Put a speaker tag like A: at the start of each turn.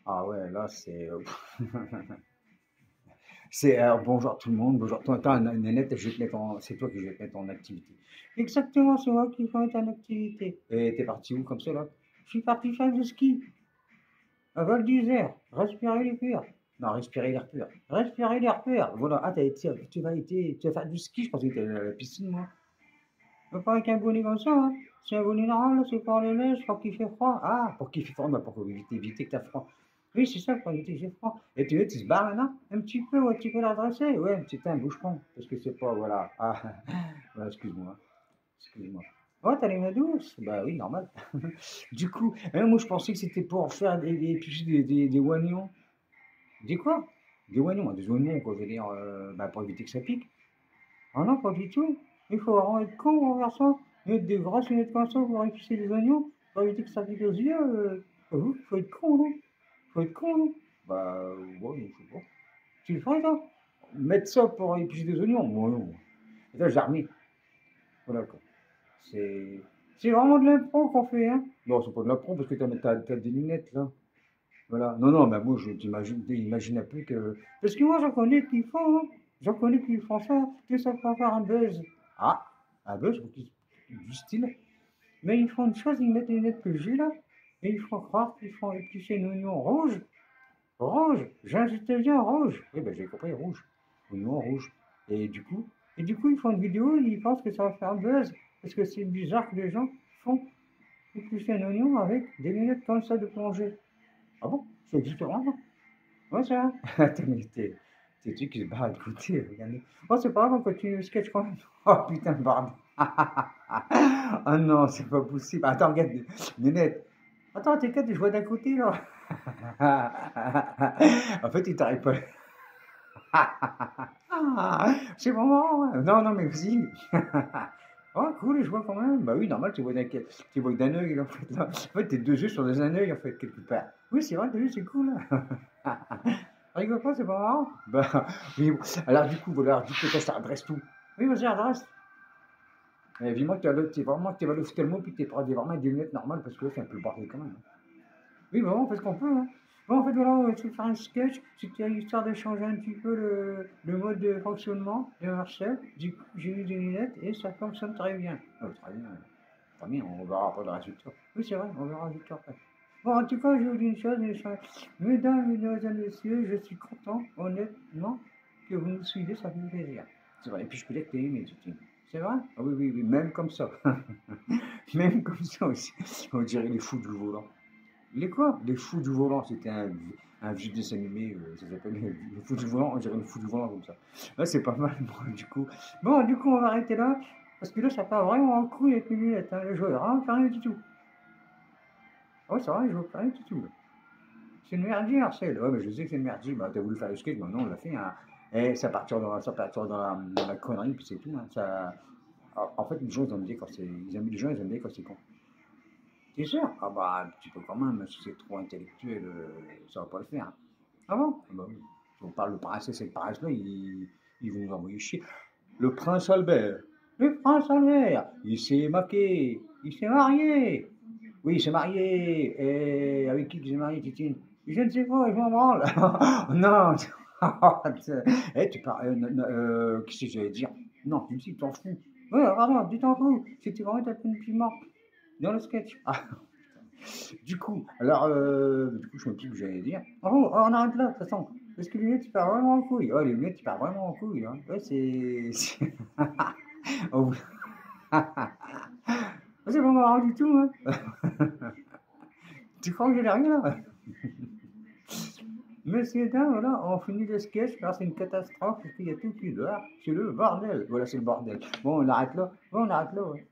A: Ah ouais, là, c'est. C'est bonjour tout le monde, bonjour. Toi, attends, Nénette, je vais te mettre c'est toi qui je vais te mettre en activité. Exactement, c'est moi qui vais te mettre en activité. Et t'es parti où comme ça là? Je suis parti faire du ski à Val d'Isère, respirer l'air pur. Non, respirer l'air pur. Respirer l'air pur. Voilà, ah, tu vas faire du ski, je pensais que tu à la piscine, moi. Pas avec un bonnet comme ça, hein. C'est un bonnet normal, là, c'est pour les neiges, pour qu'il fait froid. Ah, pour qu'il fait froid, bah, pour éviter que tu as froid. Oui, c'est ça, pour éviter que j'ai froid. Et tu veux, tu te barres maintenant? Un petit peu, ouais, tu peux la dresser. Ouais, un petit peu, un bouche-pont. Parce que c'est pas, voilà. Ah, voilà, excuse-moi. Excuse-moi. Oh, t'as les mains douces? Bah oui, normal. Du coup, moi je pensais que c'était pour faire des oignons. Des quoi? Des oignons, quoi, je veux dire, bah, pour éviter que ça pique. Ah non, pas du tout. Il faut vraiment être con pour faire ça. Mettre des grosses lunettes comme ça pour épicer les oignons, pour éviter que ça pique aux yeux. Faut être con, non? Faut être con, non? Bah, ouais, je sais pas. Tu le ferais, toi? Mettre ça pour épicer des oignons? Moi, non. Et là, j'ai remis. Voilà, quoi. C'est... C'est vraiment de l'impro qu'on fait, hein? Non, c'est pas de l'impro parce que t'as des lunettes, là. Voilà. Non, non, mais moi, je t'imagine un peu que. Parce que moi, j'en connais qui font, hein. J'en connais qui font ça, que ça peut faire un buzz. Ah, un buzz du style. Mais ils font une chose, ils mettent les lunettes que j'ai là, et ils font croire qu'ils font éplucher un oignon rouge. Rouge, j'insiste bien, rouge. Oui, ben j'ai compris, rouge. Oignon rouge. Et du coup, ils font une vidéo, ils pensent que ça va faire un buzz. Parce que c'est bizarre que les gens font éplucher un oignon avec des lunettes comme ça de plongée. Ah bon? Ça existe vraiment? Ouais, ça. Attends, mais t'es tu qui se barre de côté, regardez. Oh, c'est pas grave, on continue le sketch quand même. Oh putain, bordel. Ah non, c'est pas possible. Attends, regarde, Nénette. Attends, t'es quatre, je vois d'un côté là. En fait, il t'arrive pas. C'est vraiment marrant, ouais. Non, non, mais si. Oh, cool, je vois quand même. Bah oui, normal, tu vois d'un œil, là, en fait. Là. En fait, tes deux yeux sont dans un œil, en fait, quelque part. Oui, c'est vrai, deux yeux, c'est cool. Rigole pas, c'est pas marrant. Bah, oui, bon. Alors, du coup, voilà, du coup, ça adresse tout. Oui, vas-y, adresse. Vis-moi que tu vas à l'ophtalmo, puis que tu es vraiment des lunettes normales, parce que là, c'est un peu le bordel quand même. Oui, bah, on fait ce qu'on peut, hein. Bon, en fait, voilà, on va essayer de faire un sketch. C'était histoire de changer un petit peu le mode de fonctionnement de Marcel. Du coup, j'ai eu des lunettes et ça fonctionne très bien. Très bien. Très bien, on verra pas le résultat. Oui, c'est vrai, on verra le résultat après. Bon, en tout cas, je vous dis une chose, mesdames, mesdemoiselles, messieurs, je suis content, honnêtement, que vous nous suivez, ça fait plaisir. C'est vrai, et puis je peux dire que t'es aimé, tu c'est vrai? Ah oui, oui, oui, même comme ça. Même comme ça aussi. On dirait les fous du volant. Les quoi? Les fous du volant, c'était un vieux dessin animé, ça s'appelle les fous du volant, on dirait les fous du volant comme ça. Ouais, c'est pas mal, bon, du coup. Bon, du coup, on va arrêter là, parce que là, ça part vraiment en couille avec les lunettes, hein. Je vois vraiment plus rien du tout. Ah ouais, c'est vrai, je vois plus rien du tout, là. C'est une merdier, Marcel. Ouais, mais je sais que c'est une merdier. Bah, t'as voulu faire le skate, bah non, on l'a fait, hein. Et ça part dans la connerie, puis c'est tout, hein. Ça... En fait, les gens, ils aiment bien quand c'est... Les gens, ils aiment bien quand c'est con. T'es sûr? Ah bah, un petit peu quand même, si c'est trop intellectuel, ça va pas le faire, hein. Ah bon? Ah bah oui. Si on parle de princesse et de prince là, ils vont nous envoyer chier. Le prince Albert. Le prince Albert, il s'est maqué, il s'est marié. Oui, il s'est marié. Et avec qui il s'est marié, Titine? Je ne sais pas, je m'en branle. Non. Tu parles. Qu'est-ce que j'allais dire? Non, tu me dis, tu t'en fous. Oui, pardon, tu t'en fous. C'était vraiment ta petite morte dans le sketch. Ah, du coup, je me dis que j'allais dire. Oh, on arrête là, de toute façon. Parce que les lunettes, tu pars vraiment en couille. Ouais, les lunettes, tu pars vraiment en couille, hein. Ouais, Oh, c'est pas marrant du tout, hein. Tu crois que j'ai rien là? Monsieur, dames, voilà, on finit le sketch. Alors, c'est une catastrophe parce qu'il y a tout qui dort. C'est le bordel. Voilà, c'est le bordel. Bon, on arrête là. Bon, on arrête là, ouais.